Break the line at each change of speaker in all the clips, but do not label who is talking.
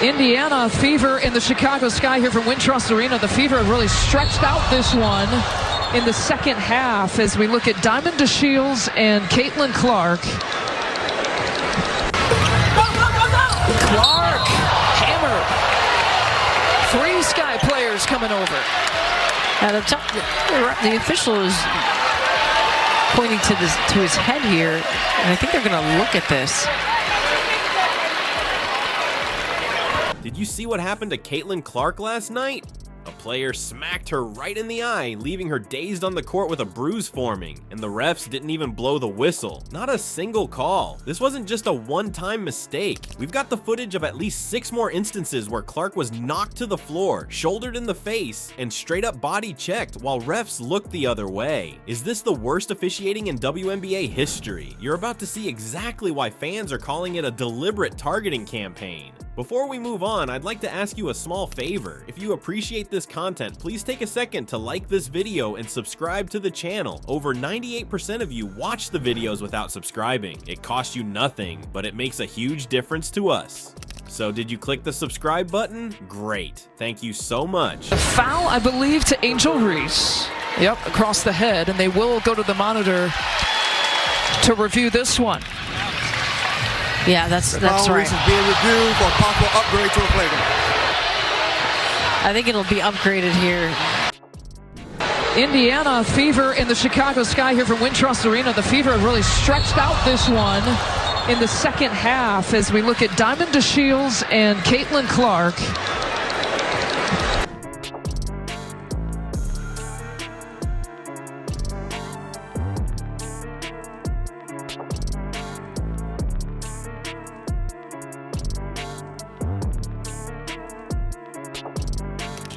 Indiana Fever in the Chicago Sky here from Wintrust Arena. The Fever have really stretched out this one in the second half as we look at Diamond DeShields and Caitlin Clark. Clark, hammer. 3 Sky players coming over.
Now the official is pointing to his head here, and I think they're going to look at this.
Did you see what happened to Caitlin Clark last night? A player smacked her right in the eye, leaving her dazed on the court with a bruise forming, and the refs didn't even blow the whistle. Not a single call. This wasn't just a one-time mistake. We've got the footage of at least 6 more instances where Clark was knocked to the floor, shouldered in the face, and straight up body checked while refs looked the other way. Is this the worst officiating in WNBA history? You're about to see exactly why fans are calling it a deliberate targeting campaign. Before we move on, I'd like to ask you a small favor. If you appreciate this content, please take a second to like this video and subscribe to the channel. Over 98% of you watch the videos without subscribing. It costs you nothing, but it makes a huge difference to us. So did you click the subscribe button? Great. Thank you so much.
A foul, I believe, to Angel Reese. Yep, across the head, and they will go to the monitor to review this one.
Yeah, that's right.
Is being reviewed for possible upgrade to a flagrant.
I think it'll be upgraded here.
Indiana Fever in the Chicago Sky here from Wintrust Arena. The Fever have really stretched out this one in the second half as we look at Diamond DeShields and Caitlin Clark.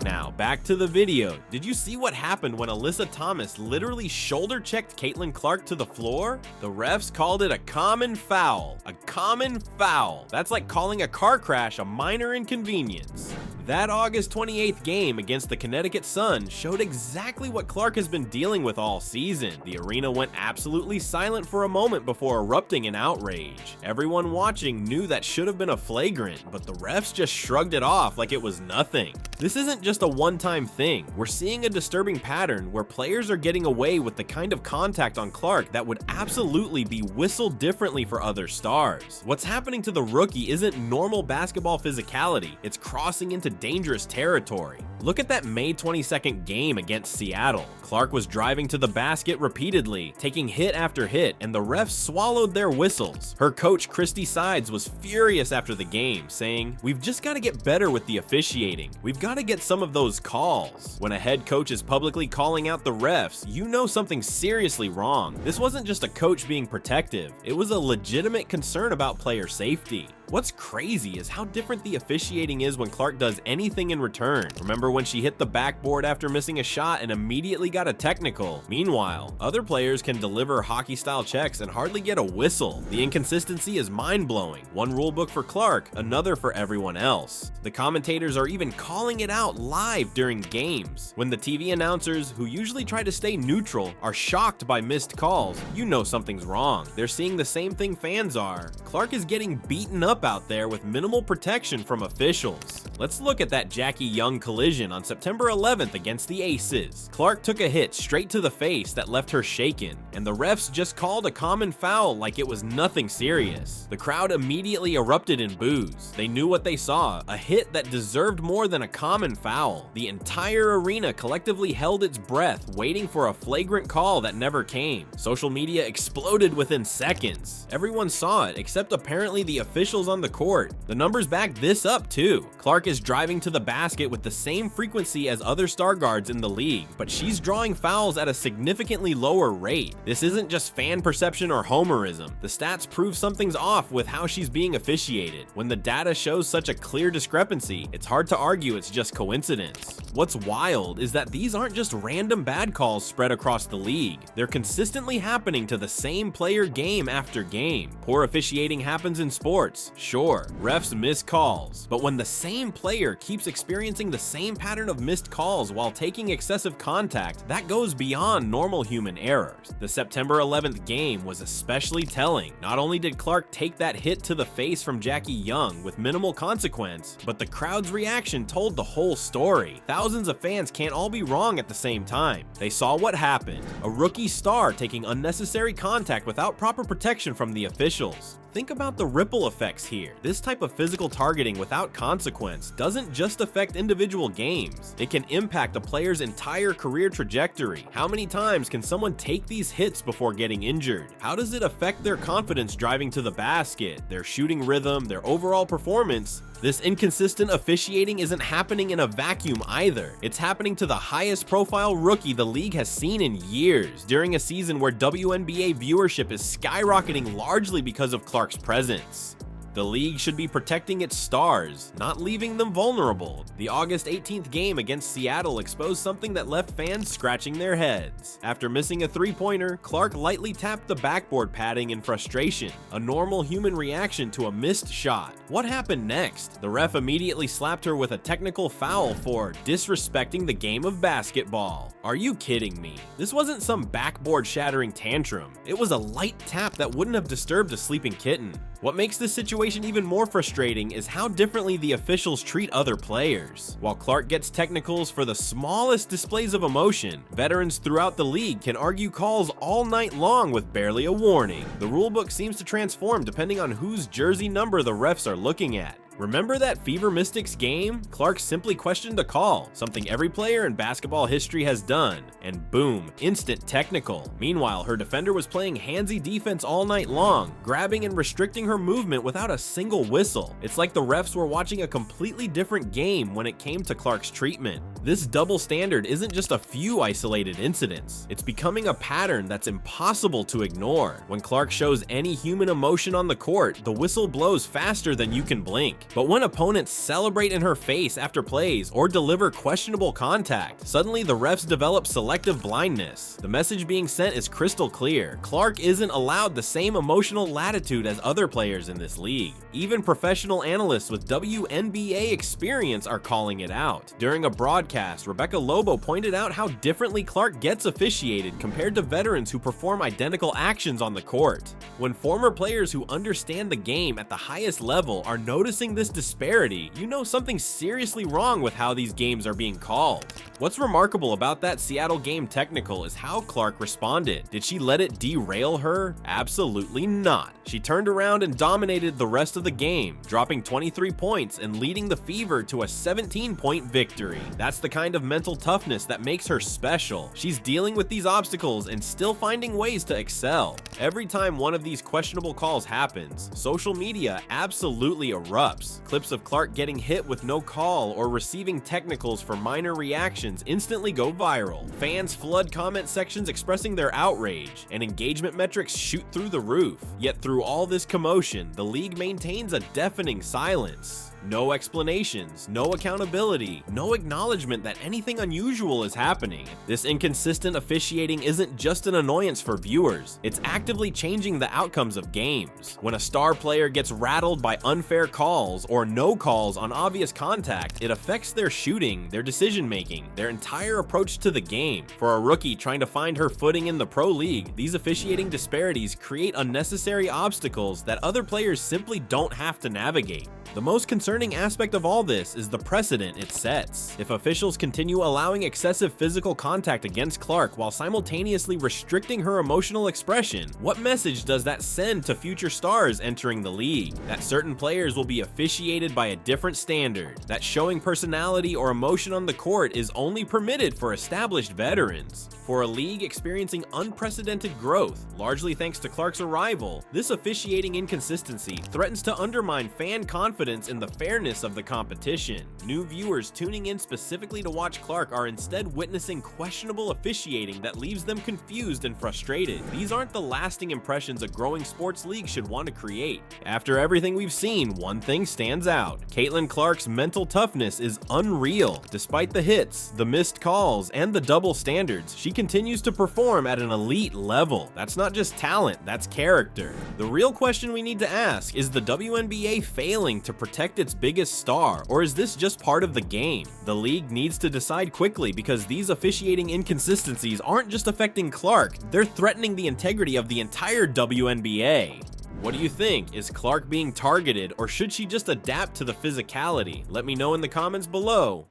Now, back to the video. Did you see what happened when Alyssa Thomas literally shoulder-checked Caitlin Clark to the floor? The refs called it a common foul. A common foul. That's like calling a car crash a minor inconvenience. That August 28th game against the Connecticut Sun showed exactly what Clark has been dealing with all season. The arena went absolutely silent for a moment before erupting in outrage. Everyone watching knew that should have been a flagrant, but the refs just shrugged it off like it was nothing. This isn't just a one-time thing. We're seeing a disturbing pattern where players are getting away with the kind of contact on Clark that would absolutely be whistled differently for other stars. What's happening to the rookie isn't normal basketball physicality, it's crossing into dangerous territory. Look at that May 22nd game against Seattle. Clark was driving to the basket repeatedly, taking hit after hit, and the refs swallowed their whistles. Her coach, Christy Sides, was furious after the game, saying, "We've just got to get better with the officiating. We've got to get some of those calls." When a head coach is publicly calling out the refs, you know something's seriously wrong. This wasn't just a coach being protective, it was a legitimate concern about player safety. What's crazy is how different the officiating is when Clark does anything in return. Remember when she hit the backboard after missing a shot and immediately got a technical? Meanwhile, other players can deliver hockey-style checks and hardly get a whistle. The inconsistency is mind-blowing. One rulebook for Clark, another for everyone else. The commentators are even calling it out live during games. When the TV announcers, who usually try to stay neutral, are shocked by missed calls, you know something's wrong. They're seeing the same thing fans are. Clark is getting beaten up out there with minimal protection from officials. Let's look at that Jackie Young collision on September 11th against the Aces. Clark took a hit straight to the face that left her shaken, and the refs just called a common foul like it was nothing serious. The crowd immediately erupted in boos. They knew what they saw, a hit that deserved more than a common foul. The entire arena collectively held its breath, waiting for a flagrant call that never came. Social media exploded within seconds. Everyone saw it, except apparently the officials on the court. The numbers back this up too. Clark is driving to the basket with the same frequency as other star guards in the league, but she's drawing fouls at a significantly lower rate. This isn't just fan perception or homerism. The stats prove something's off with how she's being officiated. When the data shows such a clear discrepancy, it's hard to argue it's just coincidence. What's wild is that these aren't just random bad calls spread across the league. They're consistently happening to the same player game after game. Poor officiating happens in sports. Sure, refs miss calls, but when the same player keeps experiencing the same pattern of missed calls while taking excessive contact, that goes beyond normal human errors. The September 11th game was especially telling. Not only did Clark take that hit to the face from Jackie Young with minimal consequence, but the crowd's reaction told the whole story. Thousands of fans can't all be wrong at the same time. They saw what happened, a rookie star taking unnecessary contact without proper protection from the officials. Think about the ripple effects here. This type of physical targeting without consequence doesn't just affect individual games. It can impact a player's entire career trajectory. How many times can someone take these hits before getting injured? How does it affect their confidence driving to the basket, their shooting rhythm, their overall performance? This inconsistent officiating isn't happening in a vacuum either. It's happening to the highest profile rookie the league has seen in years, during a season where WNBA viewership is skyrocketing largely because of Clark's presence. The league should be protecting its stars, not leaving them vulnerable. The August 18th game against Seattle exposed something that left fans scratching their heads. After missing a three-pointer, Clark lightly tapped the backboard padding in frustration, a normal human reaction to a missed shot. What happened next? The ref immediately slapped her with a technical foul for disrespecting the game of basketball. Are you kidding me? This wasn't some backboard-shattering tantrum. It was a light tap that wouldn't have disturbed a sleeping kitten. What makes this situation even more frustrating is how differently the officials treat other players. While Clark gets technicals for the smallest displays of emotion, veterans throughout the league can argue calls all night long with barely a warning. The rulebook seems to transform depending on whose jersey number the refs are looking at. Remember that Fever Mystics game? Clark simply questioned a call, something every player in basketball history has done, and boom, instant technical. Meanwhile, her defender was playing handsy defense all night long, grabbing and restricting her movement without a single whistle. It's like the refs were watching a completely different game when it came to Clark's treatment. This double standard isn't just a few isolated incidents. It's becoming a pattern that's impossible to ignore. When Clark shows any human emotion on the court, the whistle blows faster than you can blink. But when opponents celebrate in her face after plays or deliver questionable contact, suddenly the refs develop selective blindness. The message being sent is crystal clear. Clark isn't allowed the same emotional latitude as other players in this league. Even professional analysts with WNBA experience are calling it out. During a broadcast, Rebecca Lobo pointed out how differently Clark gets officiated compared to veterans who perform identical actions on the court. When former players who understand the game at the highest level are noticing this disparity, you know something seriously wrong with how these games are being called. What's remarkable about that Seattle game technical is how Clark responded. Did she let it derail her? Absolutely not. She turned around and dominated the rest of the game, dropping 23 points and leading the Fever to a 17-point victory. That's the kind of mental toughness that makes her special. She's dealing with these obstacles and still finding ways to excel. Every time one of these questionable calls happens, social media absolutely erupts. Clips of Clark getting hit with no call or receiving technicals for minor reactions instantly go viral. Fans flood comment sections expressing their outrage, and engagement metrics shoot through the roof. Yet through all this commotion, the league maintains a deafening silence. No explanations, no accountability, no acknowledgement that anything unusual is happening. This inconsistent officiating isn't just an annoyance for viewers, it's actively changing the outcomes of games. When a star player gets rattled by unfair calls or no calls on obvious contact, it affects their shooting, their decision making, their entire approach to the game. For a rookie trying to find her footing in the pro league, these officiating disparities create unnecessary obstacles that other players simply don't have to navigate. The most concerning aspect of all this is the precedent it sets. If officials continue allowing excessive physical contact against Clark while simultaneously restricting her emotional expression, what message does that send to future stars entering the league? That certain players will be officiated by a different standard, that showing personality or emotion on the court is only permitted for established veterans. For a league experiencing unprecedented growth, largely thanks to Clark's arrival, this officiating inconsistency threatens to undermine fan confidence confidence in the fairness of the competition. New viewers tuning in specifically to watch Clark are instead witnessing questionable officiating that leaves them confused and frustrated. These aren't the lasting impressions a growing sports league should want to create. After everything we've seen, one thing stands out. Caitlin Clark's mental toughness is unreal. Despite the hits, the missed calls, and the double standards, she continues to perform at an elite level. That's not just talent, that's character. The real question we need to ask is the WNBA failing to protect its biggest star, or is this just part of the game? The league needs to decide quickly because these officiating inconsistencies aren't just affecting Clark, they're threatening the integrity of the entire WNBA. What do you think? Is Clark being targeted, or should she just adapt to the physicality? Let me know in the comments below.